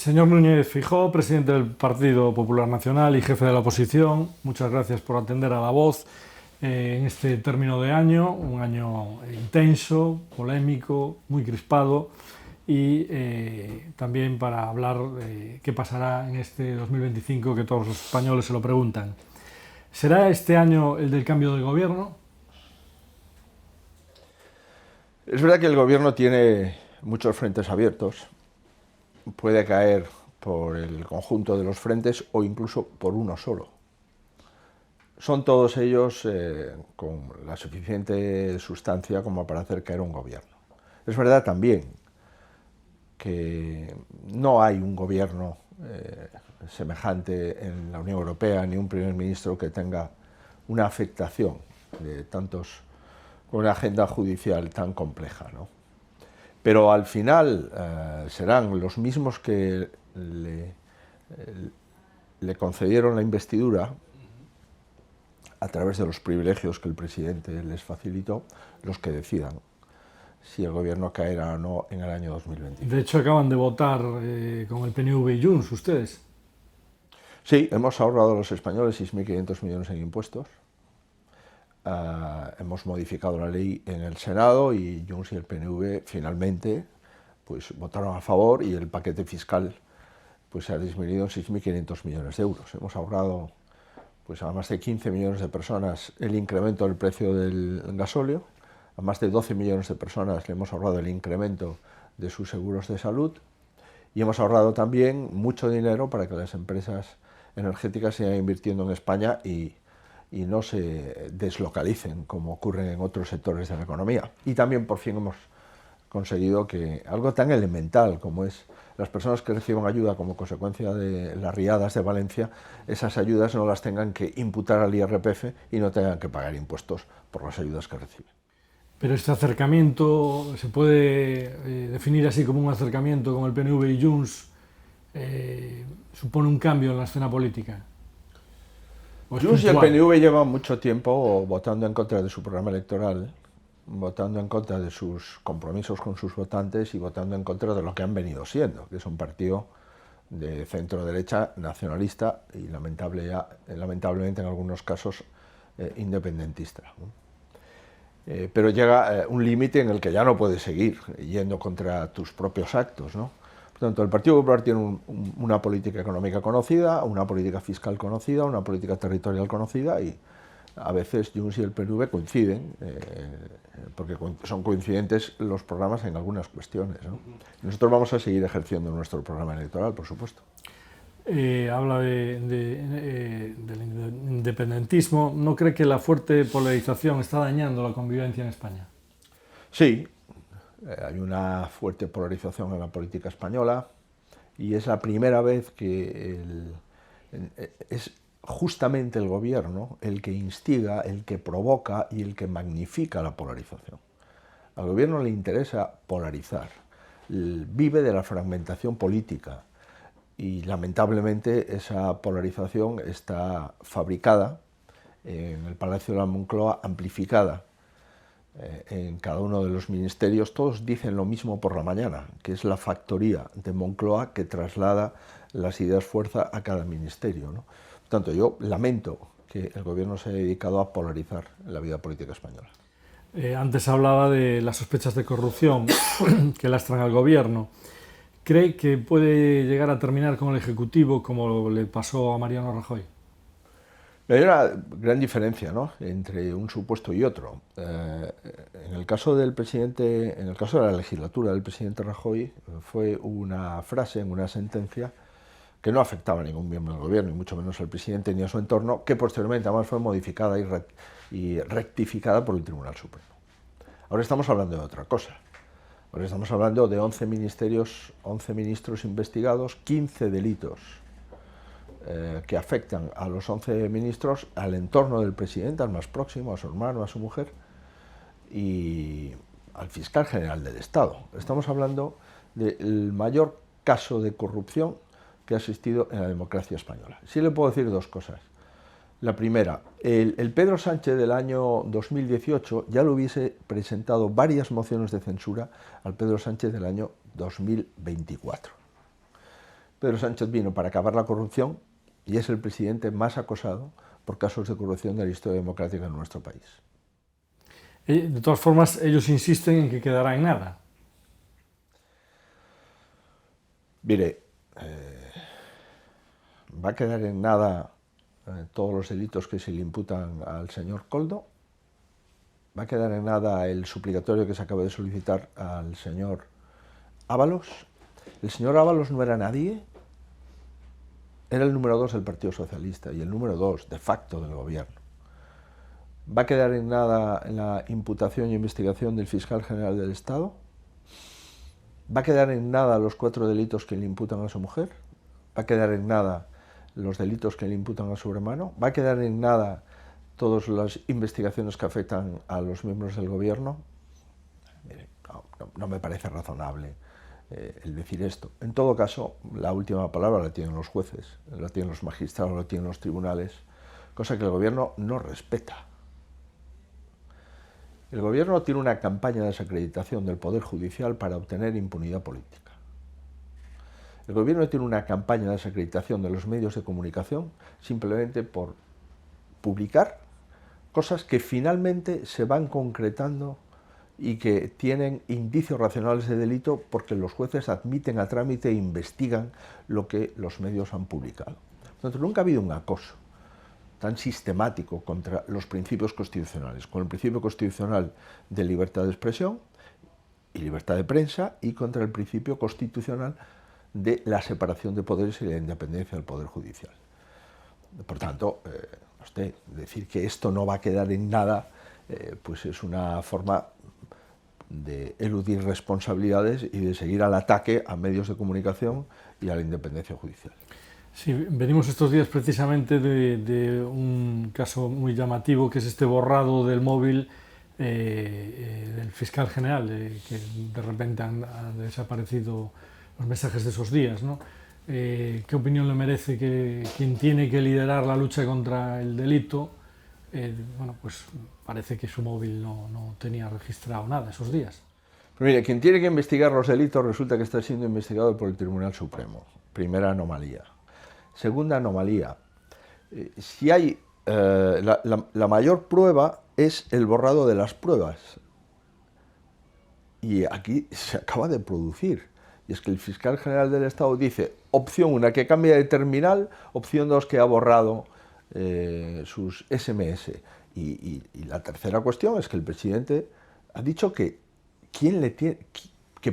Señor Núñez Feijóo, presidente del Partido Popular Nacional y jefe de la oposición, muchas gracias por atender a La Voz en este término de año, un año intenso, polémico, muy crispado y también para hablar de qué pasará en este 2025 que todos los españoles se lo preguntan. ¿Será este año el del cambio de gobierno? Es verdad que el gobierno tiene muchos frentes abiertos. Puede caer por el conjunto de los frentes o incluso por uno solo. Son todos ellos con la suficiente sustancia como para hacer caer un gobierno. Es verdad también que no hay un gobierno semejante en la Unión Europea ni un primer ministro que tenga una afectación de tantos con una agenda judicial tan compleja, ¿no? Pero al final serán los mismos que le concedieron la investidura a través de los privilegios que el presidente les facilitó, los que decidan si el gobierno caerá o no en el año 2020. De hecho, acaban de votar con el PNV y Junts, ustedes. Sí, hemos ahorrado a los españoles 6.500 millones en impuestos. Hemos modificado la ley en el Senado y Junts y el PNV finalmente pues, votaron a favor y el paquete fiscal pues, se ha disminuido en 6.500 millones de euros. Hemos ahorrado pues, a más de 15 millones de personas el incremento del precio del gasóleo, a más de 12 millones de personas le hemos ahorrado el incremento de sus seguros de salud y hemos ahorrado también mucho dinero para que las empresas energéticas sigan invirtiendo en España y no se deslocalicen como ocurre en otros sectores de la economía. Y también por fin hemos conseguido que algo tan elemental como es las personas que reciban ayuda como consecuencia de las riadas de Valencia, esas ayudas no las tengan que imputar al IRPF y no tengan que pagar impuestos por las ayudas que reciben. Pero este acercamiento se puede definir así como un acercamiento con el PNV y Junts, supone un cambio en la escena política. Junts y el PNV llevan mucho tiempo votando en contra de su programa electoral, votando en contra de sus compromisos con sus votantes y votando en contra de lo que han venido siendo, que es un partido de centro-derecha nacionalista y lamentablemente en algunos casos independentista. Pero llega un límite en el que ya no puedes seguir yendo contra tus propios actos, ¿no? Por tanto, el Partido Popular tiene una política económica conocida, una política fiscal conocida, una política territorial conocida y a veces Junts y el PNV coinciden, porque son coincidentes los programas en algunas cuestiones, ¿no? Nosotros vamos a seguir ejerciendo nuestro programa electoral, por supuesto. Habla del independentismo. ¿No cree que la fuerte polarización está dañando la convivencia en España? Sí, hay una fuerte polarización en la política española y es la primera vez que es justamente el gobierno el que instiga, el que provoca y el que magnifica la polarización. Al gobierno le interesa polarizar, vive de la fragmentación política y lamentablemente esa polarización está fabricada en el Palacio de la Moncloa, amplificada en cada uno de los ministerios. Todos dicen lo mismo por la mañana, que es la factoría de Moncloa que traslada las ideas fuerza a cada ministerio, ¿no? Por tanto, yo lamento que el gobierno se haya dedicado a polarizar la vida política española. Antes hablaba de las sospechas de corrupción que lastran al gobierno. ¿Cree que puede llegar a terminar con el Ejecutivo como le pasó a Mariano Rajoy? Hay una gran diferencia, ¿no?, entre un supuesto y otro. En el caso del presidente, en el caso de la legislatura del presidente Rajoy, fue una frase en una sentencia que no afectaba a ningún miembro del gobierno, y mucho menos al presidente ni a su entorno, que posteriormente además fue modificada y rectificada por el Tribunal Supremo. Ahora estamos hablando de otra cosa. Ahora estamos hablando de 11 ministerios, 11 ministros investigados, 15 delitos que afectan a los 11 ministros, al entorno del presidente, al más próximo, a su hermano, a su mujer y al fiscal general del Estado. Estamos hablando del mayor caso de corrupción que ha existido en la democracia española. Sí le puedo decir dos cosas. La primera, el Pedro Sánchez del año 2018 ya lo hubiese presentado varias mociones de censura al Pedro Sánchez del año 2024. Pedro Sánchez vino para acabar la corrupción y es el presidente más acosado por casos de corrupción de la historia democrática en nuestro país. De todas formas, ellos insisten en que quedará en nada. Mire, va a quedar en nada todos los delitos que se le imputan al señor Koldo, va a quedar en nada el suplicatorio que se acaba de solicitar al señor Ábalos. El señor Ábalos no era nadie, era el número 2 del Partido Socialista y el número 2 de facto del gobierno. Va a quedar en nada la imputación y investigación del fiscal general del Estado. Va a quedar en nada los 4 delitos que le imputan a su mujer. Va a quedar en nada los delitos que le imputan a su hermano. Va a quedar en nada todas las investigaciones que afectan a los miembros del gobierno. Mire, no me parece razonable el decir esto. En todo caso, la última palabra la tienen los jueces, la tienen los magistrados, la tienen los tribunales, cosa que el gobierno no respeta. El gobierno tiene una campaña de desacreditación del Poder Judicial para obtener impunidad política. El gobierno tiene una campaña de desacreditación de los medios de comunicación simplemente por publicar cosas que finalmente se van concretando y que tienen indicios racionales de delito porque los jueces admiten a trámite e investigan lo que los medios han publicado. Entonces, nunca ha habido un acoso tan sistemático contra los principios constitucionales, con el principio constitucional de libertad de expresión y libertad de prensa y contra el principio constitucional de la separación de poderes y la independencia del Poder Judicial. Por tanto, decir que esto no va a quedar en nada, pues es una forma de eludir responsabilidades y de seguir al ataque a medios de comunicación y a la independencia judicial. Sí, venimos estos días precisamente de un caso muy llamativo, que es este borrado del móvil del fiscal general, que de repente han desaparecido los mensajes de esos días, ¿no? ¿Qué opinión le merece que quien tiene que liderar la lucha contra el delito, bueno, pues parece que su móvil no tenía registrado nada esos días? Pero mire, quien tiene que investigar los delitos resulta que está siendo investigado por el Tribunal Supremo. Primera anomalía. Segunda anomalía, si hay la mayor prueba es el borrado de las pruebas. Y aquí se acaba de producir. Y es que el fiscal general del Estado dice, opción 1, que cambia de terminal, opción 2, que ha borrado sus SMS. Y la tercera cuestión es que el presidente ha dicho que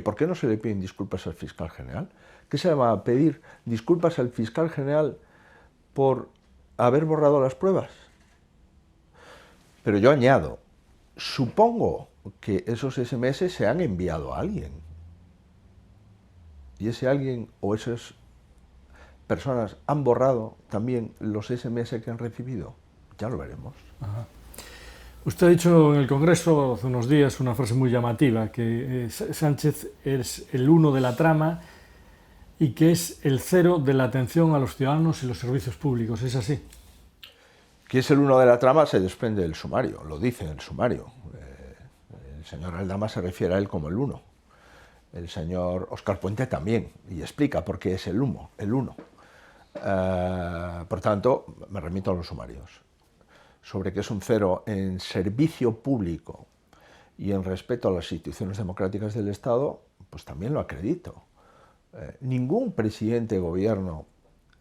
¿por qué no se le piden disculpas al fiscal general? ¿Qué se va a pedir disculpas al fiscal general por haber borrado las pruebas? Pero yo añado, supongo que esos SMS se han enviado a alguien. Y ese alguien o esas personas han borrado también los SMS que han recibido. Ya lo veremos. Ajá. Usted ha dicho en el Congreso hace unos días una frase muy llamativa, que Sánchez es el 1 de la trama y que es el 0 de la atención a los ciudadanos y los servicios públicos. ¿Es así? Que es el 1 de la trama se desprende del sumario, lo dice en el sumario. El señor Aldama se refiere a él como el 1. El señor Óscar Puente también, y explica por qué es el 1. Por tanto, me remito a los sumarios. Sobre que es un 0 en servicio público y en respeto a las instituciones democráticas del Estado, pues también lo acredito. Ningún presidente de gobierno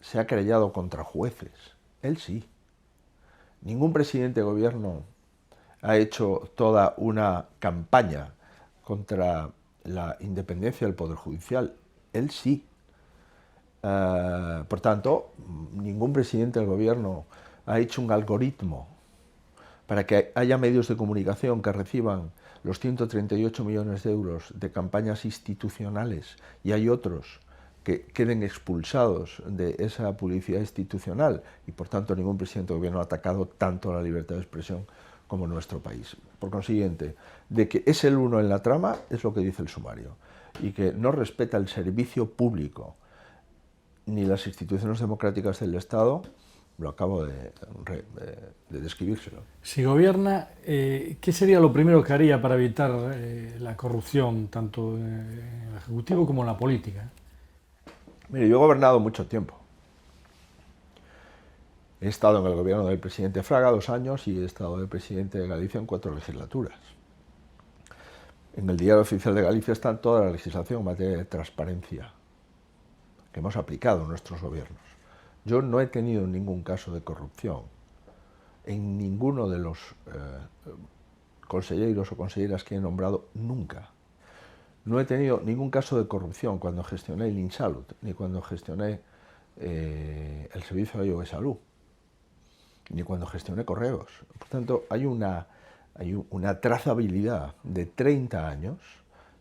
se ha querellado contra jueces, él sí. Ningún presidente de gobierno ha hecho toda una campaña contra la independencia del Poder Judicial, él sí. Por tanto, ningún presidente del gobierno ha hecho un algoritmo para que haya medios de comunicación que reciban los 138 millones de euros de campañas institucionales y hay otros que queden expulsados de esa publicidad institucional y por tanto ningún presidente de gobierno ha atacado tanto la libertad de expresión como nuestro país. Por consiguiente, de que es el 1 en la trama es lo que dice el sumario y que no respeta el servicio público ni las instituciones democráticas del Estado, lo acabo de describírselo. Si gobierna, ¿qué sería lo primero que haría para evitar la corrupción, tanto en el Ejecutivo como en la política? Mire, yo he gobernado mucho tiempo. He estado en el gobierno del presidente Fraga 2 años y he estado de presidente de Galicia en 4 legislaturas. En el Diario Oficial de Galicia está toda la legislación en materia de transparencia que hemos aplicado en nuestros gobiernos. Yo no he tenido ningún caso de corrupción en ninguno de los consejeros o consejeras que he nombrado nunca. No he tenido ningún caso de corrupción cuando gestioné el INSALUD, ni cuando gestioné el Servicio de Salud, ni cuando gestioné correos. Por tanto, hay una trazabilidad de 30 años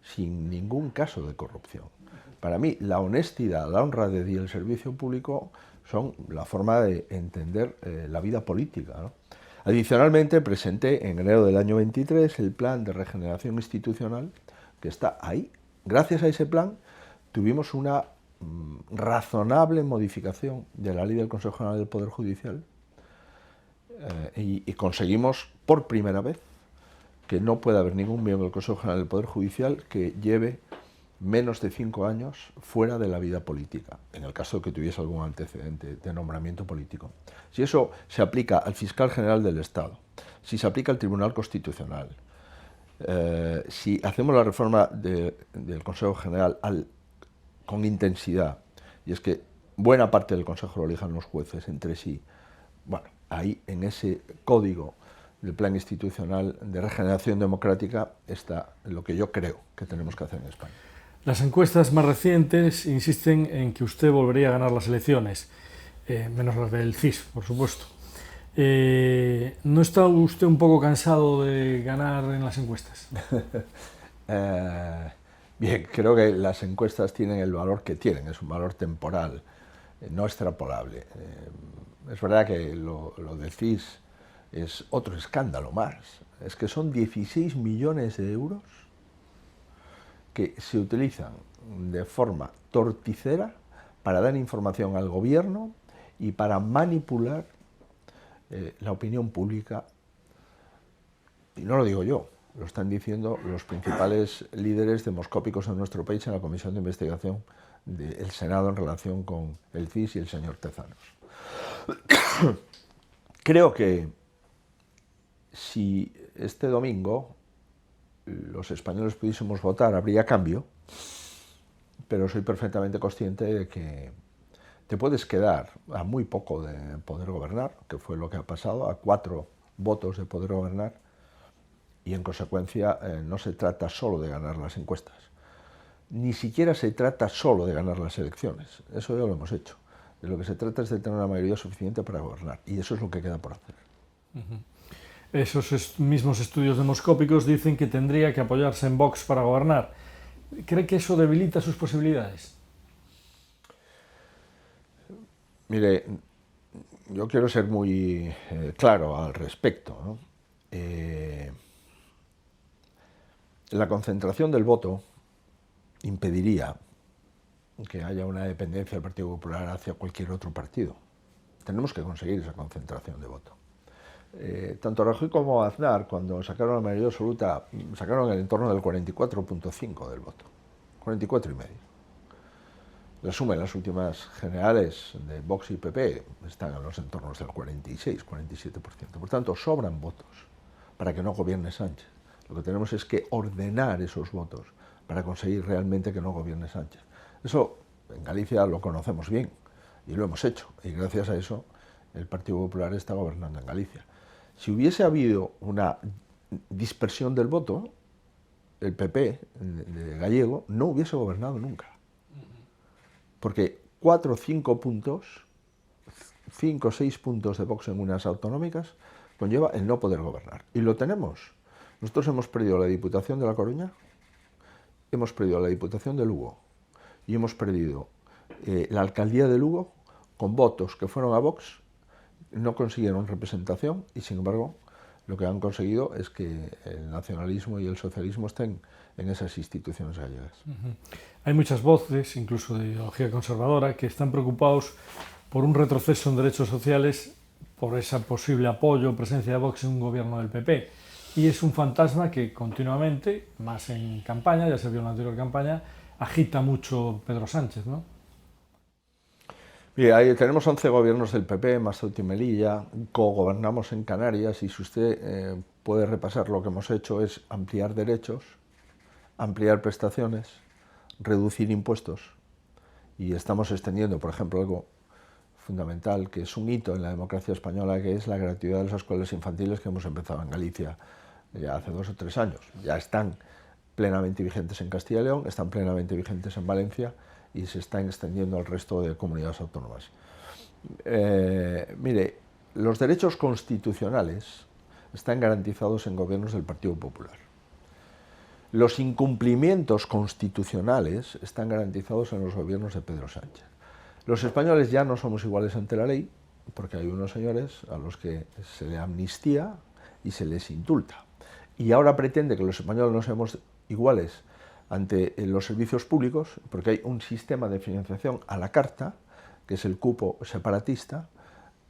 sin ningún caso de corrupción. Para mí, la honestidad, la honradez y el servicio público son la forma de entender la vida política, ¿no? Adicionalmente, presenté en enero del año 23 el plan de regeneración institucional que está ahí. Gracias a ese plan tuvimos una razonable modificación de la ley del Consejo General del Poder Judicial y conseguimos por primera vez que no pueda haber ningún miembro del Consejo General del Poder Judicial que lleve menos de 5 años fuera de la vida política, en el caso de que tuviese algún antecedente de nombramiento político. Si eso se aplica al fiscal general del Estado, si se aplica al Tribunal Constitucional, si hacemos la reforma del Consejo General con intensidad, y es que buena parte del Consejo lo elijan los jueces entre sí, bueno, ahí en ese código del plan institucional de regeneración democrática está lo que yo creo que tenemos que hacer en España. Las encuestas más recientes insisten en que usted volvería a ganar las elecciones, menos las del CIS, por supuesto. ¿No está usted un poco cansado de ganar en las encuestas? Bien, creo que las encuestas tienen el valor que tienen, es un valor temporal, no extrapolable. Es verdad que lo del CIS es otro escándalo más. Es que son 16 millones de euros que se utilizan de forma torticera para dar información al gobierno y para manipular la opinión pública. Y no lo digo yo, lo están diciendo los principales líderes demoscópicos en nuestro país en la Comisión de Investigación del Senado en relación con el CIS y el señor Tezanos. Creo que si este domingo los españoles pudiésemos votar, habría cambio, pero soy perfectamente consciente de que te puedes quedar a muy poco de poder gobernar, que fue lo que ha pasado, a 4 votos de poder gobernar, y en consecuencia no se trata solo de ganar las encuestas, ni siquiera se trata solo de ganar las elecciones, eso ya lo hemos hecho. De lo que se trata es de tener una mayoría suficiente para gobernar, y eso es lo que queda por hacer. Esos mismos estudios demoscópicos dicen que tendría que apoyarse en Vox para gobernar. ¿Cree que eso debilita sus posibilidades? Mire, yo quiero ser muy claro al respecto, ¿no? La concentración del voto impediría que haya una dependencia del Partido Popular hacia cualquier otro partido. Tenemos que conseguir esa concentración de voto. Tanto Rajoy como Aznar, cuando sacaron la mayoría absoluta, sacaron el entorno del 44,5% del voto, 44,5%. La suma en las últimas generales de Vox y PP están en los entornos del 46, 47%. Por tanto, sobran votos para que no gobierne Sánchez. Lo que tenemos es que ordenar esos votos para conseguir realmente que no gobierne Sánchez. Eso en Galicia lo conocemos bien y lo hemos hecho, y gracias a eso el Partido Popular está gobernando en Galicia. Si hubiese habido una dispersión del voto, el PP de Gallego no hubiese gobernado nunca. Porque 4 o 5 puntos, 5 o 6 puntos de Vox en unas autonómicas, conlleva el no poder gobernar. Y lo tenemos. Nosotros hemos perdido la Diputación de La Coruña, hemos perdido la Diputación de Lugo y hemos perdido la Alcaldía de Lugo con votos que fueron a Vox, no consiguieron representación y, sin embargo, lo que han conseguido es que el nacionalismo y el socialismo estén en esas instituciones gallegas. Hay muchas voces, incluso de ideología conservadora, que están preocupados por un retroceso en derechos sociales por ese posible apoyo o presencia de Vox en un gobierno del PP. Y es un fantasma que continuamente, más en campaña, ya se vio en la anterior campaña, agita mucho Pedro Sánchez, ¿no? Y ahí tenemos 11 gobiernos del PP, más Ceuta y Melilla, cogobernamos en Canarias y si usted puede repasar lo que hemos hecho es ampliar derechos, ampliar prestaciones, reducir impuestos y estamos extendiendo, por ejemplo, algo fundamental, que es un hito en la democracia española, que es la gratuidad de las escuelas infantiles que hemos empezado en Galicia ya hace 2 o 3 años. Ya están plenamente vigentes en Castilla y León, están plenamente vigentes en Valencia y se están extendiendo al resto de comunidades autónomas. Mire, los derechos constitucionales están garantizados en gobiernos del Partido Popular. Los incumplimientos constitucionales están garantizados en los gobiernos de Pedro Sánchez. Los españoles ya no somos iguales ante la ley, porque hay unos señores a los que se les amnistía y se les indulta. Y ahora pretende que los españoles no seamos iguales ante los servicios públicos, porque hay un sistema de financiación a la carta, que es el cupo separatista,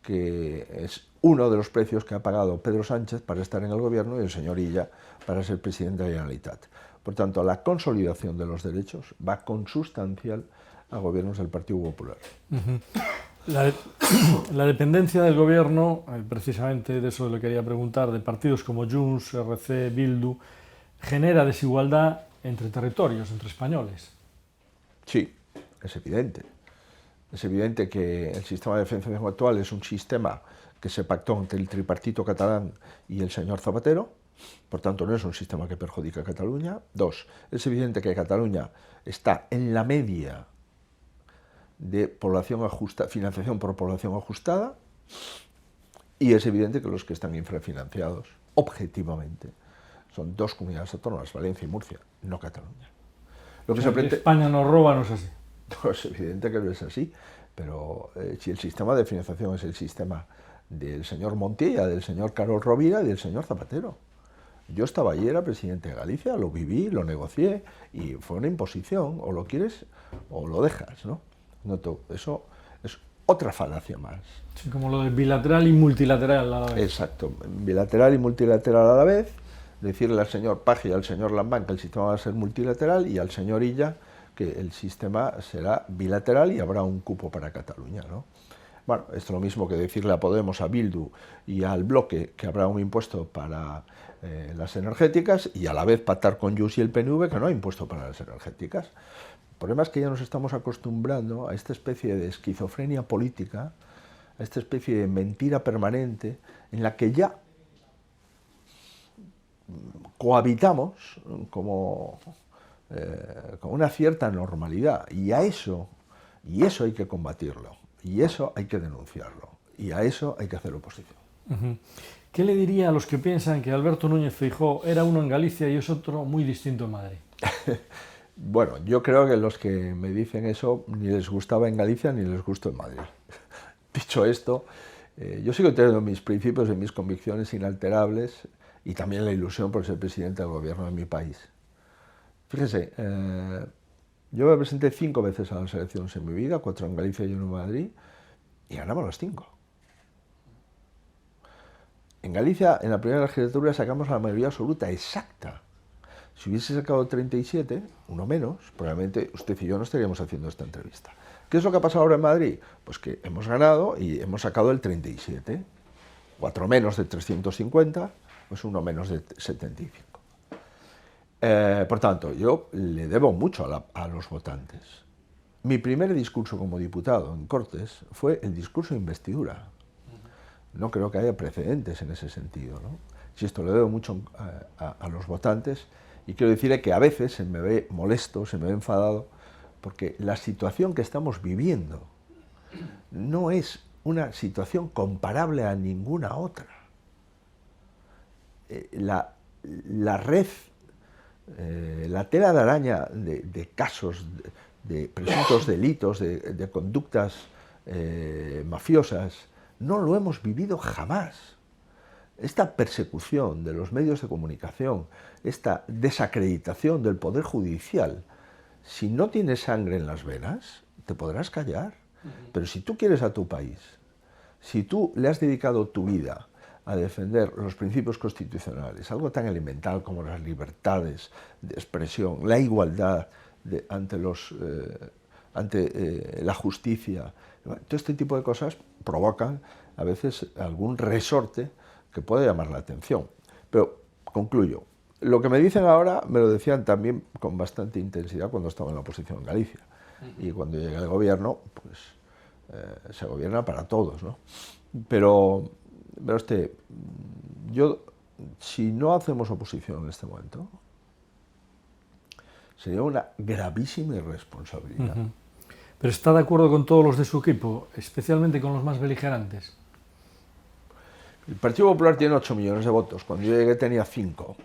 que es uno de los precios que ha pagado Pedro Sánchez para estar en el gobierno y el señor Illa para ser presidente de la Generalitat. Por tanto, la consolidación de los derechos va consustancial a gobiernos del Partido Popular. La dependencia del gobierno, precisamente de eso le quería preguntar, de partidos como Junts, RC, Bildu, genera desigualdad entre territorios, entre españoles. Sí, es evidente. Es evidente que el sistema de financiación actual es un sistema que se pactó entre el tripartito catalán y el señor Zapatero, por tanto no es un sistema que perjudica a Cataluña. 2, es evidente que Cataluña está en la media de financiación por población ajustada y es evidente que los que están infrafinanciados, objetivamente, son 2 comunidades autónomas, Valencia y Murcia, no Cataluña. Lo que España nos roba no es así. No, es evidente que no es así, pero si el sistema de financiación es el sistema del señor Montilla, del señor Carol Rovira y del señor Zapatero. Yo estaba allí, era presidente de Galicia, lo viví, lo negocié y fue una imposición, o lo quieres o lo dejas, ¿no? Eso es otra falacia más. Sí, como lo de bilateral y multilateral a la vez. Exacto, bilateral y multilateral a la vez, decirle al señor Paje y al señor Lambán que el sistema va a ser multilateral y al señor Illa que el sistema será bilateral y habrá un cupo para Cataluña, ¿no? Bueno, esto es lo mismo que decirle a Podemos, a Bildu y al Bloque que habrá un impuesto para las energéticas y a la vez pactar con Junts y el PNV que no hay impuesto para las energéticas. El problema es que ya nos estamos acostumbrando a esta especie de esquizofrenia política, a esta especie de mentira permanente en la que ya cohabitamos como con una cierta normalidad y eso hay que combatirlo y eso hay que denunciarlo y a eso hay que hacer oposición. ¿Qué le diría a los que piensan que Alberto Núñez Feijóo era uno en Galicia y es otro muy distinto en Madrid? Bueno, yo creo que los que me dicen eso ni les gustaba en Galicia ni les gustó en Madrid. Dicho esto, yo sigo teniendo mis principios y mis convicciones inalterables y también la ilusión por ser presidente del gobierno de mi país. Fíjese, yo me presenté 5 veces a las elecciones en mi vida, 4 en Galicia y 1 en Madrid, y ganamos las 5. En Galicia, en la primera legislatura, sacamos la mayoría absoluta exacta. Si hubiese sacado 37, uno menos, probablemente usted y yo no estaríamos haciendo esta entrevista. ¿Qué es lo que ha pasado ahora en Madrid? Pues que hemos ganado y hemos sacado el 37. 4 menos de 350, pues 1 menos de 75. Por tanto, yo le debo mucho a los votantes. Mi primer discurso como diputado en Cortes fue el discurso de investidura. No creo que haya precedentes en ese sentido, ¿no? Si esto le debo mucho a los votantes, y quiero decirle que a veces se me ve molesto, se me ve enfadado, porque la situación que estamos viviendo no es una situación comparable a ninguna otra. La red, la tela de araña de casos, de presuntos delitos, de conductas mafiosas, no lo hemos vivido jamás. Esta persecución de los medios de comunicación, esta desacreditación del Poder Judicial, si no tienes sangre en las venas, te podrás callar. Pero si tú quieres a tu país, si tú le has dedicado tu vida a defender los principios constitucionales, algo tan elemental como las libertades de expresión, la igualdad ante ante la justicia. Todo este tipo de cosas provocan a veces algún resorte que puede llamar la atención. Pero concluyo. Lo que me dicen ahora me lo decían también con bastante intensidad cuando estaba en la oposición en Galicia. Y cuando llega el gobierno, pues se gobierna para todos, ¿no? Pero yo, si no hacemos oposición en este momento, sería una gravísima irresponsabilidad. ¿Pero está de acuerdo con todos los de su equipo, especialmente con los más beligerantes? El Partido Popular tiene 8 millones de votos. Cuando yo llegué tenía 5.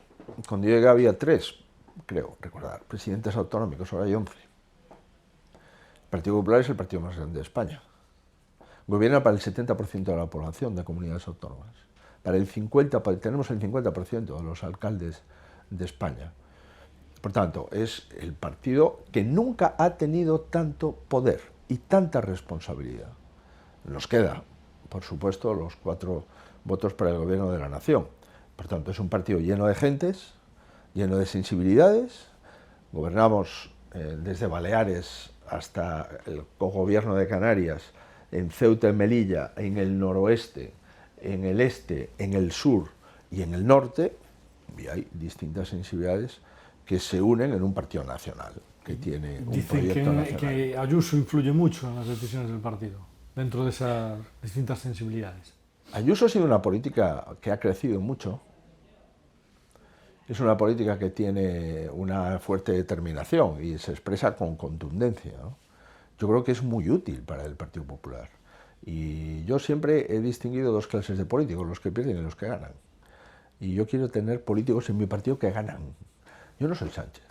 Cuando yo llegué había 3, creo recordar, presidentes autonómicos, ahora hay 11. El Partido Popular es el partido más grande de España. Gobierna para el 70% de la población de comunidades autónomas. Tenemos el 50% de los alcaldes de España. Por tanto, es el partido que nunca ha tenido tanto poder y tanta responsabilidad. Nos queda, por supuesto, los 4 votos para el gobierno de la nación. Por tanto, es un partido lleno de gentes, lleno de sensibilidades. Gobernamos desde Baleares hasta el cogobierno de Canarias, en Ceuta y Melilla, en el noroeste, en el este, en el sur y en el norte, y hay distintas sensibilidades que se unen en un partido nacional, que tiene un proyecto nacional. Dicen que Ayuso influye mucho en las decisiones del partido, dentro de esas distintas sensibilidades. Ayuso ha sido una política que ha crecido mucho. Es una política que tiene una fuerte determinación y se expresa con contundencia, ¿no? Yo creo que es muy útil para el Partido Popular. Y yo siempre he distinguido 2 clases de políticos, los que pierden y los que ganan. Y yo quiero tener políticos en mi partido que ganan. Yo no soy Sánchez.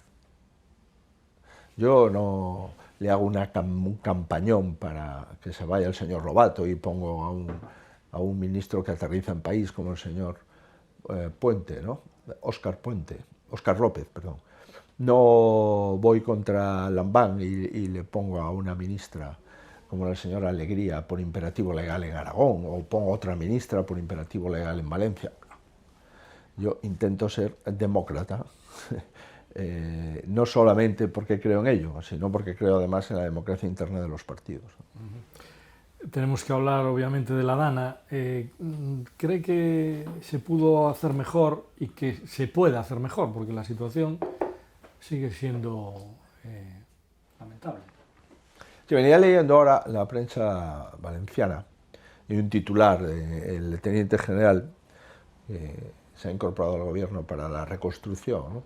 Yo no le hago un campañón para que se vaya el señor Lobato y pongo a un ministro que aterriza en país como el señor Puente, ¿no? Óscar López, perdón. No voy contra Lambán y le pongo a una ministra como la señora Alegría por imperativo legal en Aragón, o pongo a otra ministra por imperativo legal en Valencia. Yo intento ser demócrata, no solamente porque creo en ello, sino porque creo además en la democracia interna de los partidos. Tenemos que hablar obviamente de la Dana. ¿Cree que se pudo hacer mejor y que se puede hacer mejor? Porque la situación sigue siendo lamentable. Yo venía leyendo ahora la prensa valenciana y un titular, el teniente general, se ha incorporado al gobierno para la reconstrucción, ¿no?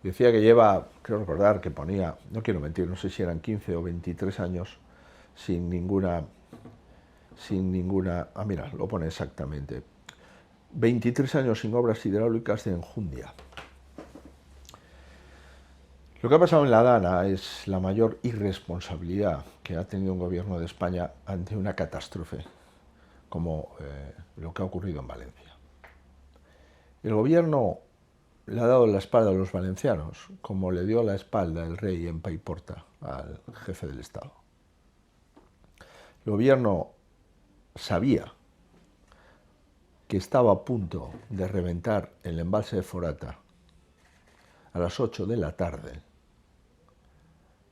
Decía que lleva, creo recordar que ponía, no quiero mentir, no sé si eran 15 o 23 años sin ninguna, mira, lo pone exactamente, 23 años sin obras hidráulicas de enjundia. Lo que ha pasado en la Dana es la mayor irresponsabilidad que ha tenido un gobierno de España ante una catástrofe como lo que ha ocurrido en Valencia. El gobierno le ha dado la espalda a los valencianos, como le dio la espalda el rey en Paiporta al jefe del Estado. El gobierno sabía que estaba a punto de reventar el embalse de Forata a las 8 de la tarde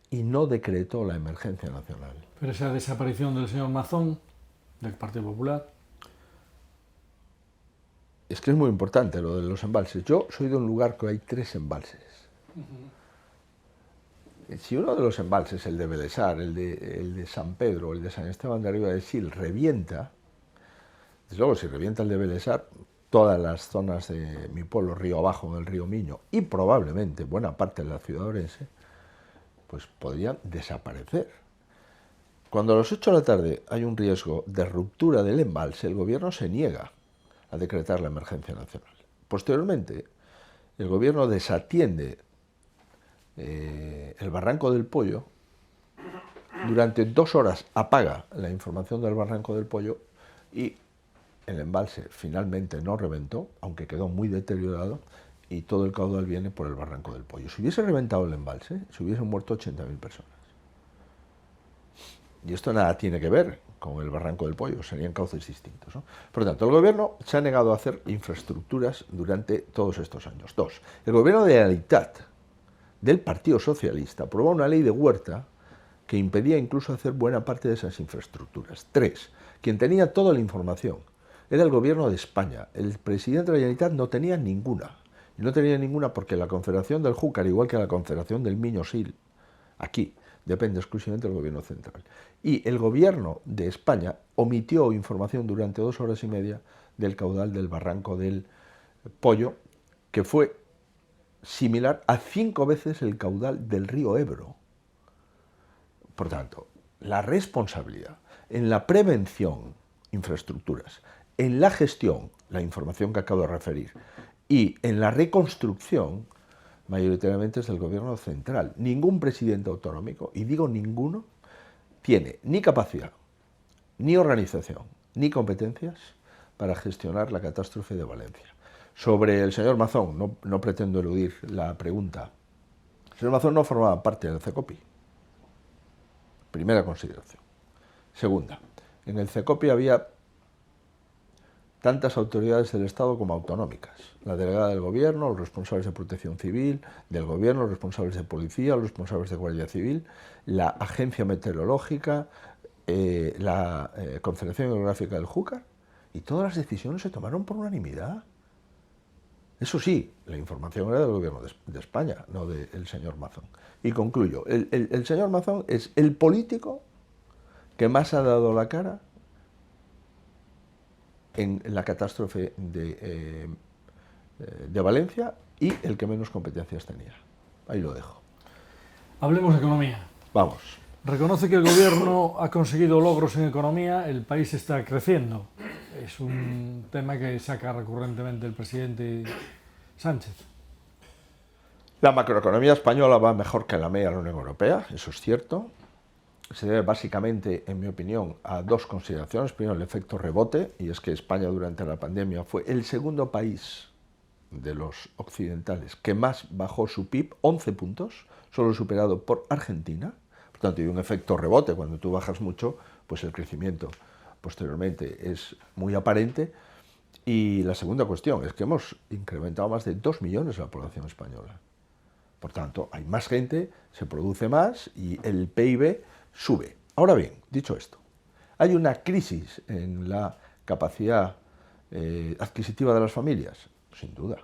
y no decretó la emergencia nacional. Pero esa desaparición del señor Mazón, del Partido Popular... Es que es muy importante lo de los embalses. Yo soy de un lugar que hay 3 embalses. Si uno de los embalses, el de Belesar, el de San Pedro, el de San Esteban de Arriba de Sil, revienta, desde luego si revienta el de Belesar, todas las zonas de mi pueblo, río abajo, en el río Miño, y probablemente buena parte de la ciudad de Orense, pues podrían desaparecer. Cuando a las 8 de la tarde hay un riesgo de ruptura del embalse, el gobierno se niega a decretar la emergencia nacional. Posteriormente, el gobierno desatiende el Barranco del Pollo, durante 2 horas apaga la información del Barranco del Pollo y el embalse finalmente no reventó, aunque quedó muy deteriorado, y todo el caudal viene por el Barranco del Pollo. Si hubiese reventado el embalse, se hubiesen muerto 80.000 personas. Y esto nada tiene que ver con el Barranco del Pollo, serían cauces distintos, ¿no? Por lo tanto, el gobierno se ha negado a hacer infraestructuras durante todos estos años. 2. El gobierno de la Generalitat, del Partido Socialista, aprobó una ley de huerta que impedía incluso hacer buena parte de esas infraestructuras. 3. Quien tenía toda la información era el gobierno de España. El presidente de la Generalitat no tenía ninguna. Y no tenía ninguna porque la Confederación del Júcar, igual que la Confederación del Miño-Sil, aquí, depende exclusivamente del gobierno central. Y el gobierno de España omitió información durante 2 horas y media del caudal del barranco del Pollo, que fue similar a 5 veces el caudal del río Ebro. Por tanto, la responsabilidad en la prevención, infraestructuras, en la gestión, la información que acabo de referir, y en la reconstrucción, mayoritariamente es del gobierno central. Ningún presidente autonómico, y digo ninguno, tiene ni capacidad, ni organización, ni competencias para gestionar la catástrofe de Valencia. Sobre el señor Mazón, no pretendo eludir la pregunta. El señor Mazón no formaba parte del CECOPI. Primera consideración. Segunda, en el CECOPI había tantas autoridades del Estado como autonómicas. La delegada del Gobierno, los responsables de Protección Civil, del Gobierno, los responsables de Policía, los responsables de Guardia Civil, la Agencia Meteorológica, la Confederación Hidrográfica del Júcar, y todas las decisiones se tomaron por unanimidad. Eso sí, la información era del Gobierno de España, no del señor Mazón. Y concluyo, el señor Mazón es el político que más ha dado la cara en la catástrofe de Valencia y el que menos competencias tenía. Ahí lo dejo. Hablemos de economía. Vamos. Reconoce que el gobierno ha conseguido logros en economía, el país está creciendo. Es un tema que saca recurrentemente el presidente Sánchez. La macroeconomía española va mejor que la media de la Unión Europea, eso es cierto. Se debe básicamente, en mi opinión, a 2 consideraciones. Primero, el efecto rebote, y es que España durante la pandemia fue el segundo país de los occidentales que más bajó su PIB, 11 puntos, solo superado por Argentina. Por tanto, hay un efecto rebote. Cuando tú bajas mucho, pues el crecimiento posteriormente es muy aparente. Y la segunda cuestión es que hemos incrementado más de 2 millones la población española. Por tanto, hay más gente, se produce más y el PIB sube. Ahora bien, dicho esto, hay una crisis en la capacidad adquisitiva de las familias, sin duda.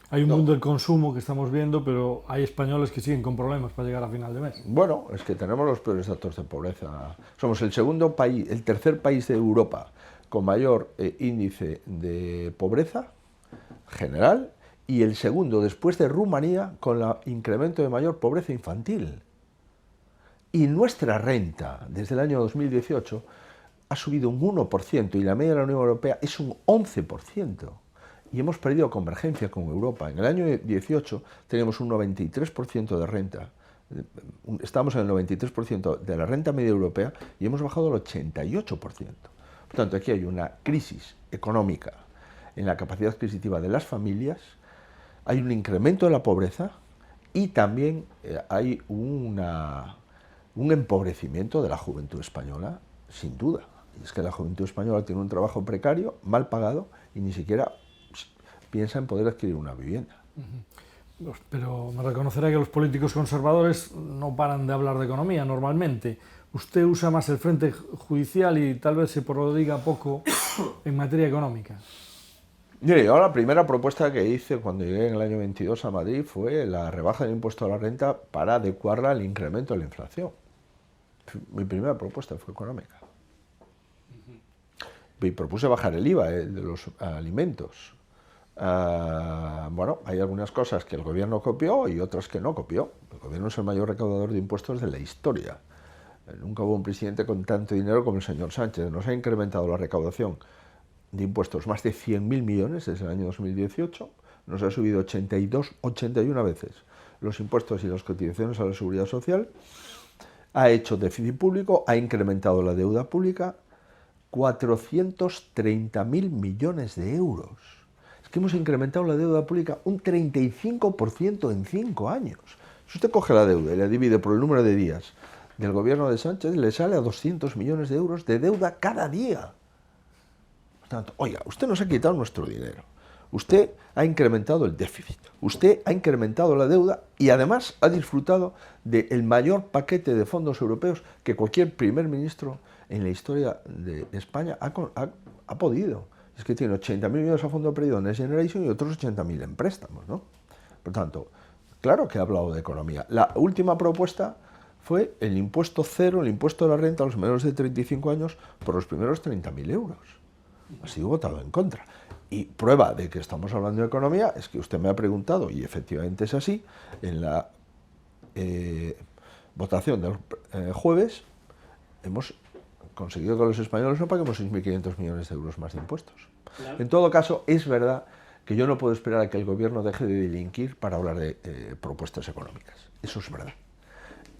Hay un mundo del consumo que estamos viendo, pero hay españoles que siguen con problemas para llegar a final de mes. Bueno, es que tenemos los peores datos de pobreza. Somos el segundo país, el tercer país de Europa con mayor índice de pobreza general y el segundo, después de Rumanía, con el incremento de mayor pobreza infantil. Y nuestra renta, desde el año 2018, ha subido un 1% y la media de la Unión Europea es un 11%. Y hemos perdido convergencia con Europa. En el año 18 teníamos un 93% de renta. Estamos en el 93% de la renta media europea y hemos bajado al 88%. Por tanto, aquí hay una crisis económica en la capacidad adquisitiva de las familias, hay un incremento de la pobreza y también hay un empobrecimiento de la juventud española, sin duda. Y es que la juventud española tiene un trabajo precario, mal pagado, y ni siquiera piensa en poder adquirir una vivienda. Pero me reconocerá que los políticos conservadores no paran de hablar de economía normalmente. Usted usa más el frente judicial y tal vez se prodiga poco en materia económica. Mire, yo la primera propuesta que hice cuando llegué en el año 22 a Madrid fue la rebaja del impuesto a la renta para adecuarla al incremento de la inflación. Mi primera propuesta fue económica. Y propuse bajar el IVA de los alimentos. Bueno, hay algunas cosas que el gobierno copió y otras que no copió. El gobierno es el mayor recaudador de impuestos de la historia. Nunca hubo un presidente con tanto dinero como el señor Sánchez. Nos ha incrementado la recaudación de impuestos más de 100.000 millones desde el año 2018. Nos ha subido 81 veces los impuestos y las cotizaciones a la seguridad social. Ha hecho déficit público, ha incrementado la deuda pública, 430.000 millones de euros. Es que hemos incrementado la deuda pública un 35% en 5 años. Si usted coge la deuda y la divide por el número de días del gobierno de Sánchez, le sale a 200 millones de euros de deuda cada día. Por tanto, oiga, usted nos ha quitado nuestro dinero. Usted ha incrementado el déficit, usted ha incrementado la deuda y además ha disfrutado del mayor paquete de fondos europeos que cualquier primer ministro en la historia de España ha podido. Es que tiene 80.000 millones a fondo perdido en Next Generation y otros 80.000 en préstamos, ¿no? Por tanto, claro que ha hablado de economía. La última propuesta fue el impuesto cero, el impuesto de la renta a los menores de 35 años por los primeros 30.000 euros. Ha sido votado en contra. Y prueba de que estamos hablando de economía es que usted me ha preguntado, y efectivamente es así, en la votación del jueves hemos conseguido que los españoles no paguemos 6.500 millones de euros más de impuestos. Claro. En todo caso, es verdad que yo no puedo esperar a que el gobierno deje de delinquir para hablar de propuestas económicas. Eso es verdad.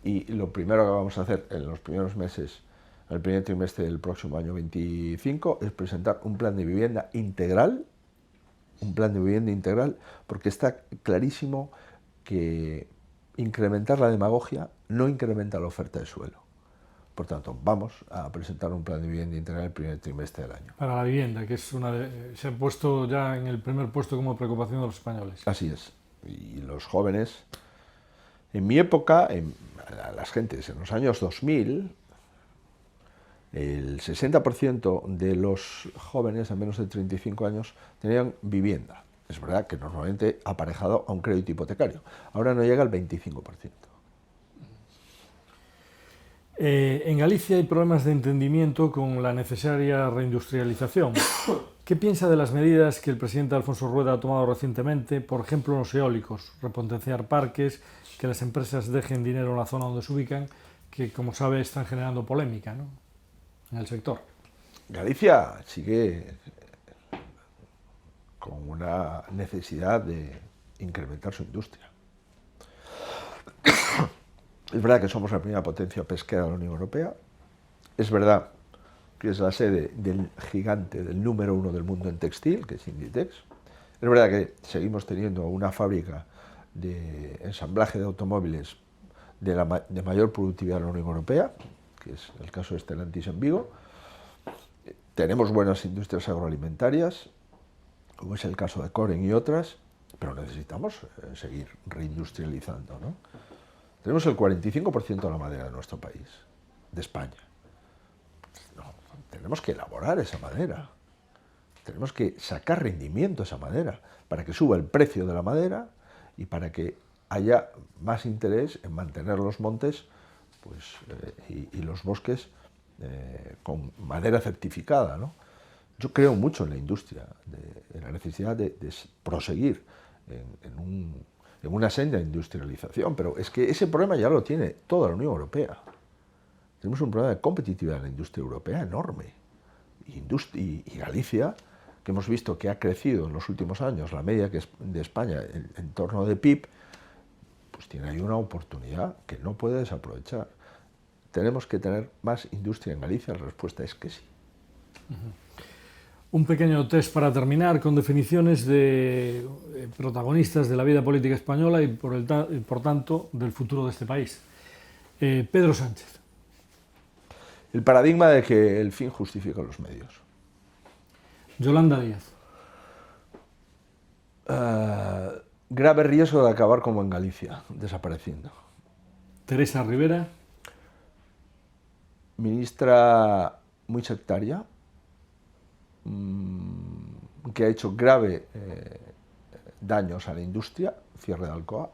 Y lo primero que vamos a hacer en los primeros meses, en el primer trimestre del próximo año 25, es presentar un plan de vivienda integral, porque está clarísimo que incrementar la demagogia no incrementa la oferta de suelo. Por tanto, vamos a presentar un plan de vivienda integral el primer trimestre del año. Para la vivienda, que es se ha puesto ya en el primer puesto como preocupación de los españoles. Así es. Y los jóvenes, en mi época, las gentes en los años 2000, el 60% de los jóvenes de menos de 35 años tenían vivienda. Es verdad que normalmente aparejado a un crédito hipotecario. Ahora no llega al 25%. En Galicia hay problemas de entendimiento con la necesaria reindustrialización. ¿Qué piensa de las medidas que el presidente Alfonso Rueda ha tomado recientemente, por ejemplo, los eólicos, repotenciar parques, que las empresas dejen dinero en la zona donde se ubican, que, como sabe, están generando polémica, ¿no?, en el sector? Galicia sigue con una necesidad de incrementar su industria. Es verdad que somos la primera potencia pesquera de la Unión Europea. Es verdad que es la sede del gigante, del número 1 del mundo en textil, que es Inditex. Es verdad que seguimos teniendo una fábrica de ensamblaje de automóviles de mayor productividad de la Unión Europea, que es el caso de Stellantis en Vigo. Tenemos buenas industrias agroalimentarias, como es el caso de Coren y otras, pero necesitamos seguir reindustrializando, ¿no? Tenemos el 45% de la madera de nuestro país, de España. No, tenemos que elaborar esa madera, tenemos que sacar rendimiento a esa madera para que suba el precio de la madera y para que haya más interés en mantener los montes y los bosques con madera certificada, ¿no? Yo creo mucho en la industria, en la necesidad de proseguir en una senda de industrialización, pero es que ese problema ya lo tiene toda la Unión Europea. Tenemos un problema de competitividad en la industria europea enorme. Y Galicia, que hemos visto que ha crecido en los últimos años, la media que es de España en torno de PIB, pues tiene ahí una oportunidad que no puede desaprovechar. ¿Tenemos que tener más industria en Galicia? La respuesta es que sí. Un pequeño test para terminar, con definiciones de protagonistas de la vida política española y por tanto del futuro de este país. Pedro Sánchez. El paradigma de que el fin justifica los medios. Yolanda Díaz. Grave riesgo de acabar como en Galicia, desapareciendo. Teresa Rivera. Ministra muy sectaria, que ha hecho grave daños a la industria, cierre de Alcoa,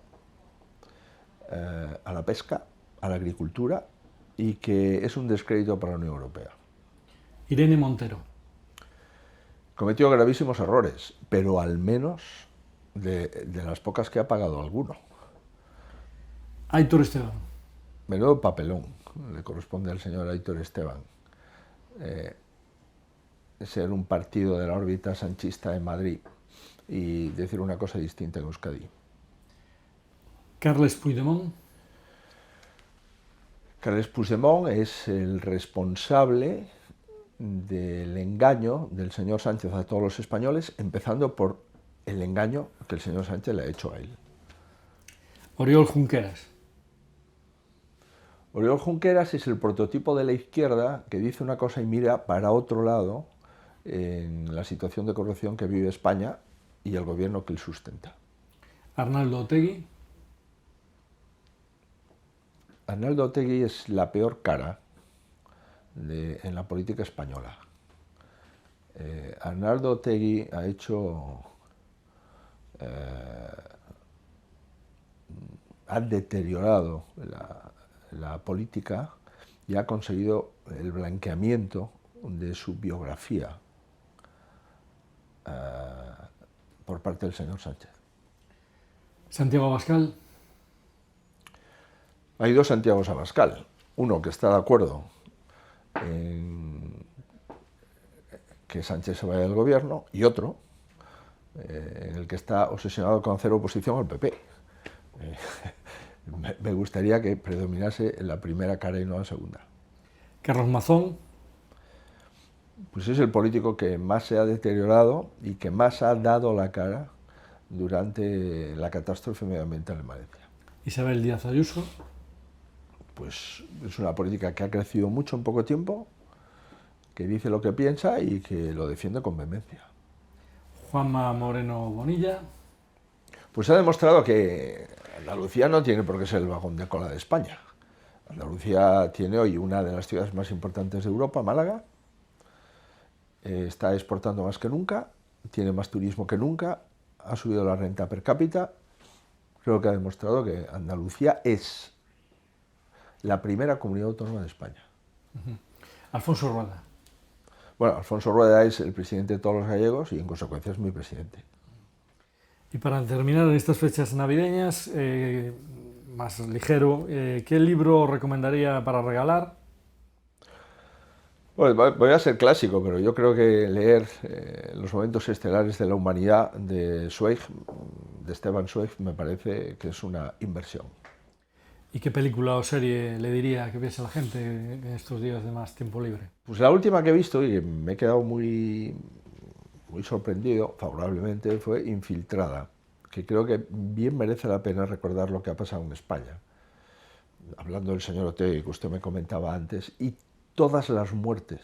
a la pesca, a la agricultura, y que es un descrédito para la Unión Europea. Irene Montero. Cometió gravísimos errores, pero al menos de las pocas que ha pagado alguno. Aitor Esteban. Menudo papelón le corresponde al señor Aitor Esteban. Ser un partido de la órbita sanchista en Madrid y decir una cosa distinta en Euskadi. Carles Puigdemont. Carles Puigdemont es el responsable del engaño del señor Sánchez a todos los españoles, empezando por el engaño que el señor Sánchez le ha hecho a él. Oriol Junqueras. Oriol Junqueras es el prototipo de la izquierda que dice una cosa y mira para otro lado en la situación de corrupción que vive España y el gobierno que él sustenta. Arnaldo Otegi. Arnaldo Otegi es la peor cara en la política española. Arnaldo Otegi ha hecho... ha deteriorado la política y ha conseguido el blanqueamiento de su biografía por parte del señor Sánchez. Santiago Abascal. Hay dos Santiagos Abascal, uno que está de acuerdo en que Sánchez se vaya del gobierno y otro en el que está obsesionado con hacer oposición al PP. Me gustaría que predominase la primera cara y no la segunda. Carlos Mazón. Pues es el político que más se ha deteriorado y que más ha dado la cara durante la catástrofe medioambiental en Valencia. Isabel Díaz Ayuso. Pues es una política que ha crecido mucho en poco tiempo, que dice lo que piensa y que lo defiende con vehemencia. Juanma Moreno Bonilla. Pues ha demostrado que Andalucía no tiene por qué ser el vagón de cola de España. Andalucía tiene hoy una de las ciudades más importantes de Europa, Málaga. Está exportando más que nunca, tiene más turismo que nunca, ha subido la renta per cápita. Creo que ha demostrado que Andalucía es la primera comunidad autónoma de España. Alfonso Rueda. Bueno, Alfonso Rueda es el presidente de todos los gallegos y en consecuencia es mi presidente. Y para terminar en estas fechas navideñas, más ligero, ¿qué libro recomendaría para regalar? Bueno, voy a ser clásico, pero yo creo que leer Los momentos estelares de la humanidad de Zweig, de Stefan Zweig, me parece que es una inversión. ¿Y qué película o serie le diría que viese a la gente en estos días de más tiempo libre? Pues la última que he visto y que me he quedado muy sorprendido favorablemente fue Infiltrada, que creo que bien merece la pena recordar lo que ha pasado en España. Hablando del señor Otegi, que usted me comentaba antes, y todas las muertes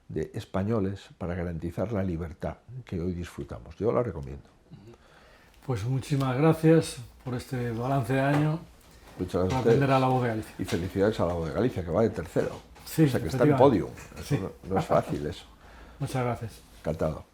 de españoles para garantizar la libertad que hoy disfrutamos. Yo la recomiendo. Pues muchísimas gracias por este balance de año. Muchas gracias por atender a La Voz de Galicia. Y felicidades a La Voz de Galicia, que va de tercero. Sí, o sea, que está en podio. Sí. No es fácil eso. Muchas gracias. Encantado.